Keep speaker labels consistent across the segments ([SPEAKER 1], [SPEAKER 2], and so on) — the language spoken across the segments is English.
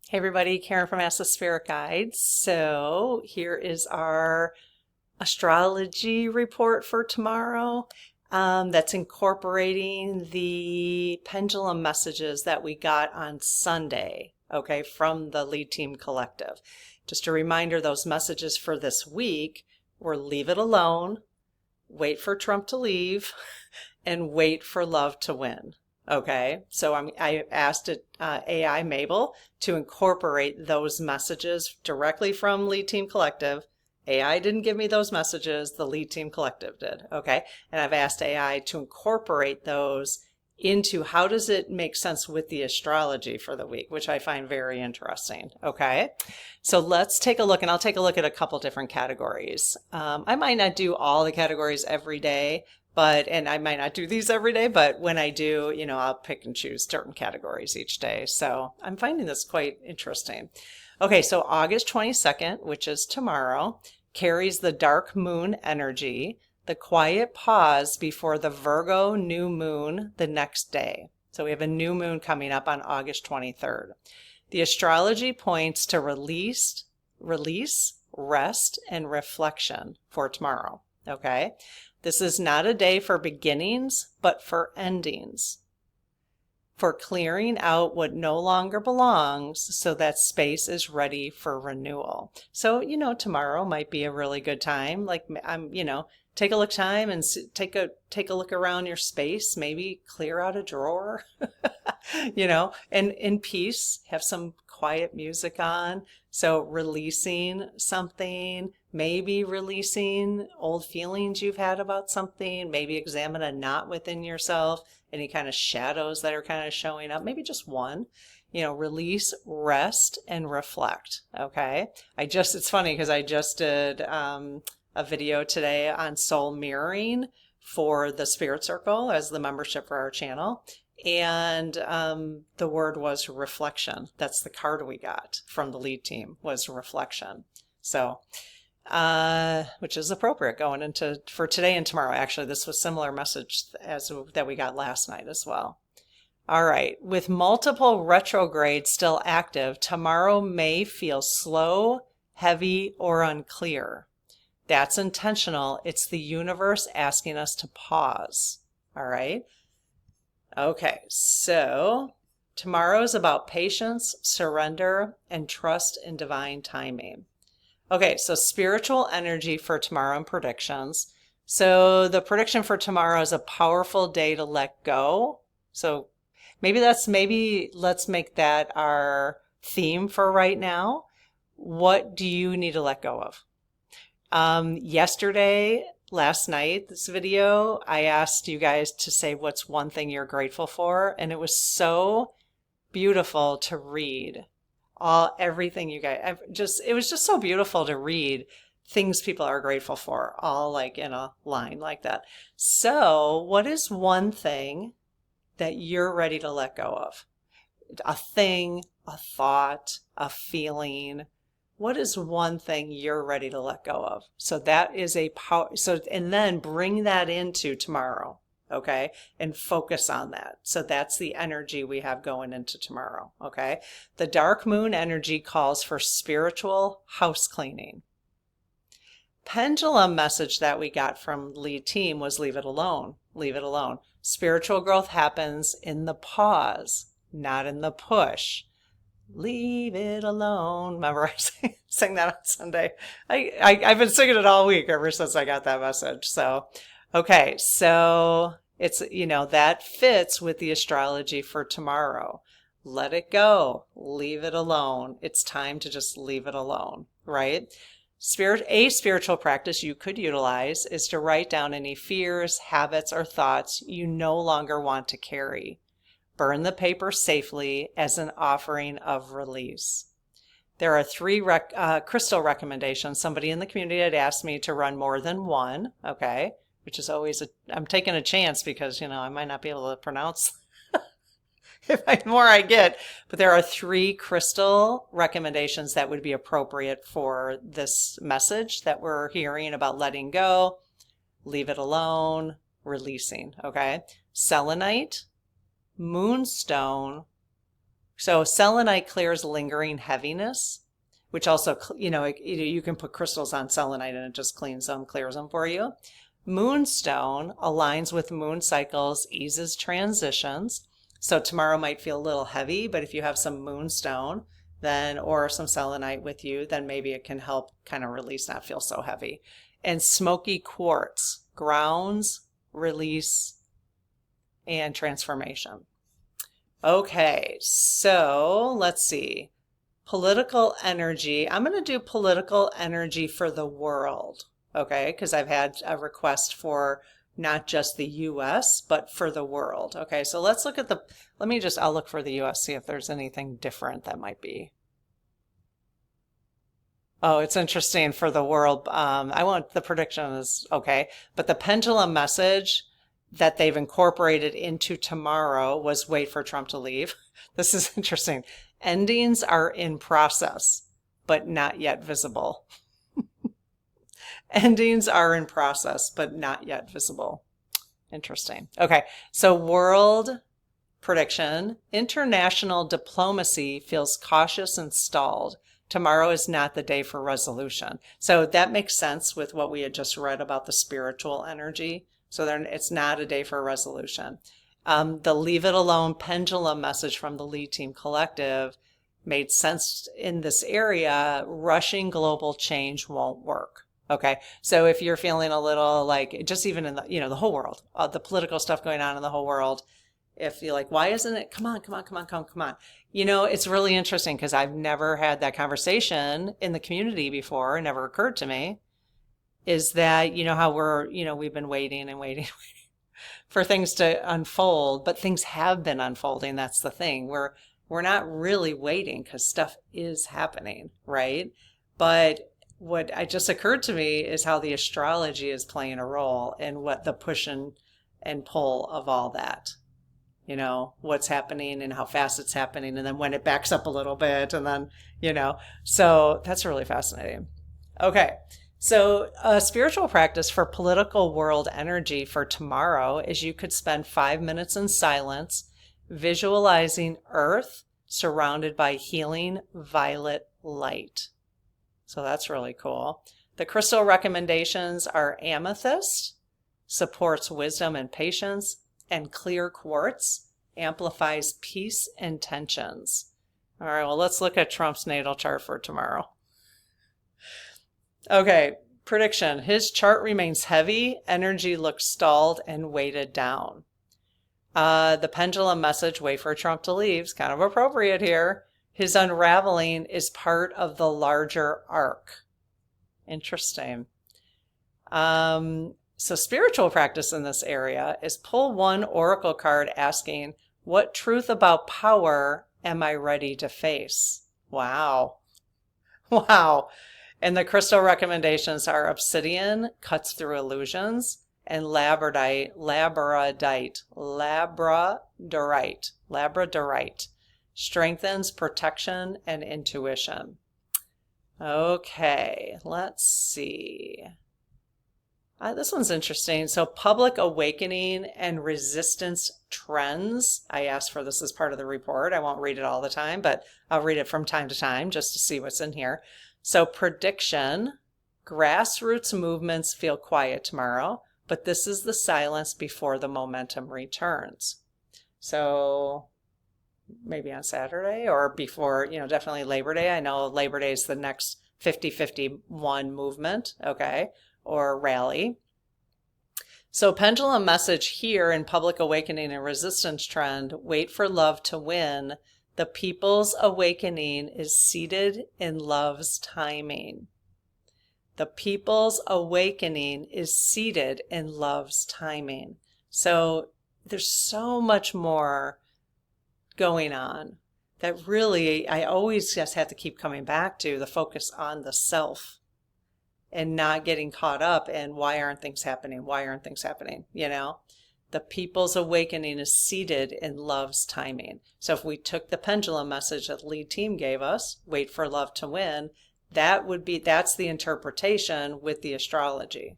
[SPEAKER 1] Hey everybody, Karen from Ask the Spirit Guide. So here is our astrology report for tomorrow. That's incorporating the pendulum messages that we got on Sunday, okay, from the Lead Team Collective. Just a reminder, those messages for this week were leave it alone, wait for Trump to leave, and wait for love to win. Okay, so I asked AI Mabel to incorporate those messages directly from Lead Team Collective. AI didn't give me those messages, the Lead Team Collective did. Okay, and I've asked AI to incorporate those into how does it make sense with the astrology for the week, which I find very interesting. Okay, so let's take a look, and I'll take a look at a couple different categories. I might not do all the categories every day, and I might not do these every day, but when I do, I'll pick and choose certain categories each day. So I'm finding this quite interesting. Okay, so August 22nd, which is tomorrow, carries the dark moon energy, the quiet pause before the Virgo new moon the next day. So we have a new moon coming up on August 23rd. The astrology points to release, rest, and reflection for tomorrow. Okay. This is not a day for beginnings, but for endings, for clearing out what no longer belongs so that space is ready for renewal. So, tomorrow might be a really good time. Take a look time and take a look around your space, maybe clear out a drawer, and in peace, have some quiet music on. So releasing something, maybe releasing old feelings you've had about something, maybe examine a knot within yourself, any kind of shadows that are kind of showing up, maybe just one. Release, rest, and reflect. Okay. It's funny because I just did a video today on soul mirroring for the Spirit Circle as the membership for our channel. And the word was reflection. That's the card we got from the lead team, was reflection. So, which is appropriate going into for today and tomorrow. Actually, this was similar message as that we got last night as well. All right, with multiple retrogrades still active, tomorrow may feel slow, heavy, or unclear. That's intentional. It's the universe asking us to pause. All right. Okay, so tomorrow is about patience, surrender, and trust in divine timing. Okay, so spiritual energy for tomorrow and predictions. So the prediction for tomorrow is a powerful day to let go. So maybe let's make that our theme for right now. What do you need to let go of? Last night, this video, I asked you guys to say what's one thing you're grateful for, and it was so beautiful to read. Everything you guys, it was just so beautiful to read things people are grateful for, all like in a line like that. So, what is one thing that you're ready to let go of? A thing, a thought, a feeling. What is one thing you're ready to let go of? So that is a power. So, and then bring that into tomorrow, okay? And focus on that. So that's the energy we have going into tomorrow, okay? The dark moon energy calls for spiritual house cleaning. Pendulum message that we got from lead team was leave it alone. Leave it alone. Spiritual growth happens in the pause, not in the push. Leave it alone. Remember I sang that on Sunday. I've been singing it all week ever since I got that message. So, okay. So it's, that fits with the astrology for tomorrow. Let it go. Leave it alone. It's time to just leave it alone, right? A spiritual practice you could utilize is to write down any fears, habits, or thoughts you no longer want to carry. Burn the paper safely as an offering of release. There are 3 crystal recommendations. Somebody in the community had asked me to run more than one, okay, which is always I'm taking a chance because, I might not be able to pronounce the more I get. But there are 3 crystal recommendations that would be appropriate for this message that we're hearing about letting go, leave it alone, releasing, okay? Selenite, moonstone, So selenite clears lingering heaviness, which also, you can put crystals on selenite and it just cleans them, clears them for you. Moonstone aligns with moon cycles, eases transitions. So tomorrow might feel a little heavy, but if you have some moonstone, then, or some selenite with you, then maybe it can help kind of release, not feel so heavy. And smoky quartz grounds, release, and transformation. Okay, so let's see. Political energy. I'm going to do political energy for the world, okay? Because I've had a request for not just the US, but for the world. Okay, so let's look at I'll look for the US, see if there's anything different that might be. Oh, it's interesting for the world. The prediction is okay, but the pendulum message that they've incorporated into tomorrow was wait for Trump to leave. This is interesting. Endings are in process, but not yet visible. Endings are in process, but not yet visible. Interesting. Okay, so world prediction. International diplomacy feels cautious and stalled. Tomorrow is not the day for resolution. So that makes sense with what we had just read about the spiritual energy. So it's not a day for resolution. The leave it alone pendulum message from the lead team collective made sense in this area. Rushing global change won't work. Okay, so if you're feeling a little like, just even in the whole world, the political stuff going on in the whole world, if you're like, why isn't it? Come on. It's really interesting because I've never had that conversation in the community before. It never occurred to me. Is that, how we've been waiting and waiting for things to unfold, but things have been unfolding. That's the thing. We're not really waiting because stuff is happening, right? But what just occurred to me is how the astrology is playing a role in what the push and pull of all that. What's happening and how fast it's happening, and then when it backs up a little bit, and then, so that's really fascinating. Okay. So a spiritual practice for political world energy for tomorrow is you could spend 5 minutes in silence, visualizing Earth surrounded by healing violet light. So that's really cool. The crystal recommendations are amethyst, supports wisdom and patience, and clear quartz amplifies peace and tensions. All right, well, let's look at Trump's natal chart for tomorrow. Okay, prediction. His chart remains heavy, energy looks stalled and weighted down. The pendulum message, wait for Trump to leave, is kind of appropriate here. His unraveling is part of the larger arc. Interesting. So spiritual practice in this area is pull one oracle card asking, what truth about power am I ready to face? Wow. Wow. And the crystal recommendations are obsidian, cuts through illusions, and labradorite, strengthens protection and intuition. Okay, let's see. This one's interesting. So public awakening and resistance trends. I asked for this as part of the report. I won't read it all the time, but I'll read it from time to time just to see what's in here. So prediction, grassroots movements feel quiet tomorrow, but this is the silence before the momentum returns. So maybe on Saturday or before, definitely Labor Day. I know Labor Day is the next 50-51 movement, okay, or rally. So pendulum message here in public awakening and resistance trend, wait for love to win. The people's awakening is seated in love's timing. The people's awakening is seated in love's timing. So there's so much more going on that really I always just have to keep coming back to the focus on the self and not getting caught up in why aren't things happening? Why aren't things happening? The people's awakening is seated in love's timing. So if we took the pendulum message that the lead team gave us, wait for love to win, that's the interpretation with the astrology.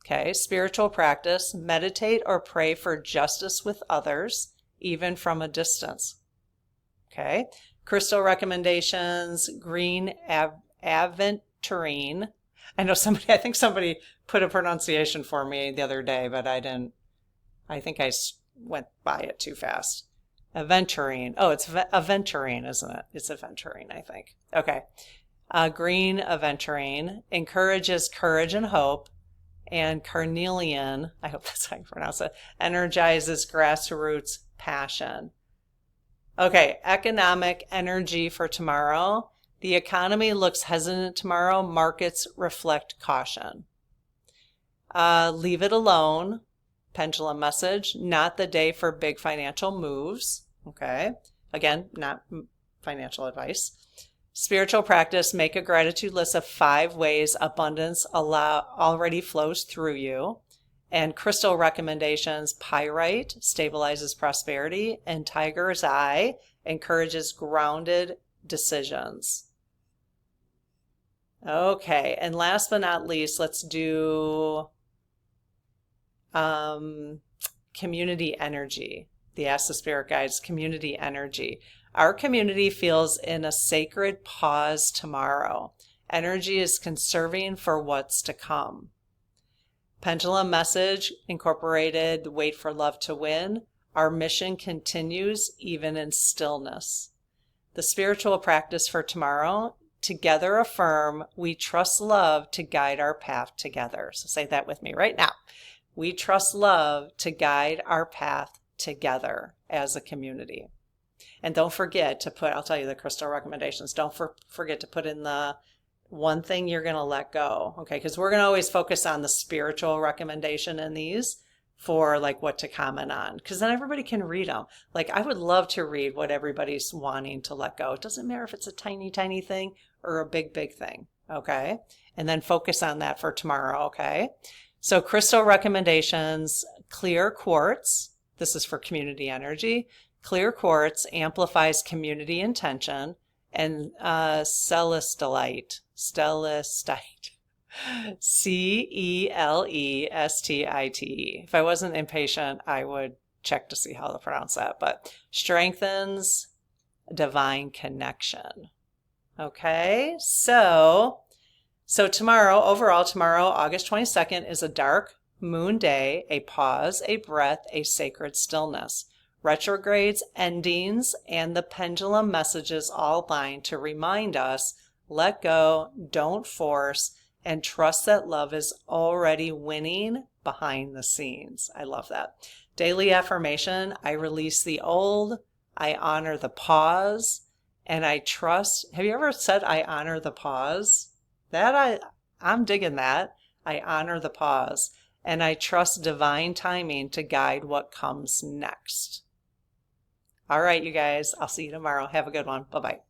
[SPEAKER 1] Okay, spiritual practice, meditate or pray for justice with others, even from a distance. Okay. Crystal recommendations, green aventurine. I think somebody put a pronunciation for me the other day, but I think I went by it too fast. Aventurine. Oh, it's aventurine, isn't it? It's aventurine, I think. Okay. Green aventurine encourages courage and hope. And carnelian, I hope that's how you pronounce it, energizes grassroots passion. Okay, economic energy for tomorrow. The economy looks hesitant tomorrow. Markets reflect caution. Leave it alone. Pendulum message. Not the day for big financial moves. Okay. Again, not financial advice. Spiritual practice. Make a gratitude list of 5 ways abundance already flows through you. And crystal recommendations, pyrite stabilizes prosperity, and tiger's eye encourages grounded decisions. Okay, and last but not least, let's do community energy. The Ask the Spirit Guides, community energy. Our community feels in a sacred pause tomorrow. Energy is conserving for what's to come. Pendulum message incorporated, wait for love to win. Our mission continues even in stillness. The spiritual practice for tomorrow, together affirm, we trust love to guide our path together. So say that with me right now. We trust love to guide our path together as a community. And don't forget to put, I'll tell you the crystal recommendations, don't forget to put in the one thing you're going to let go, okay? Because we're going to always focus on the spiritual recommendation in these for like what to comment on, because then everybody can read them. Like I would love to read what everybody's wanting to let go. It doesn't matter if it's a tiny, tiny thing or a big, big thing, okay? And then focus on that for tomorrow, okay? So crystal recommendations, clear quartz. This is for community energy. Clear quartz amplifies community intention, and celestite, celestite. If I wasn't impatient, I would check to see how to pronounce that, but strengthens divine connection. Okay, so tomorrow, August 22nd, is a dark moon day, a pause, a breath, a sacred stillness. Retrogrades, endings, and the pendulum messages all align to remind us, let go, don't force, and trust that love is already winning behind the scenes. I love that. Daily affirmation, I release the old, I honor the pause, and I trust. Have you ever said, I honor the pause? I'm digging that. I honor the pause, and I trust divine timing to guide what comes next. All right, you guys, I'll see you tomorrow. Have a good one. Bye-bye.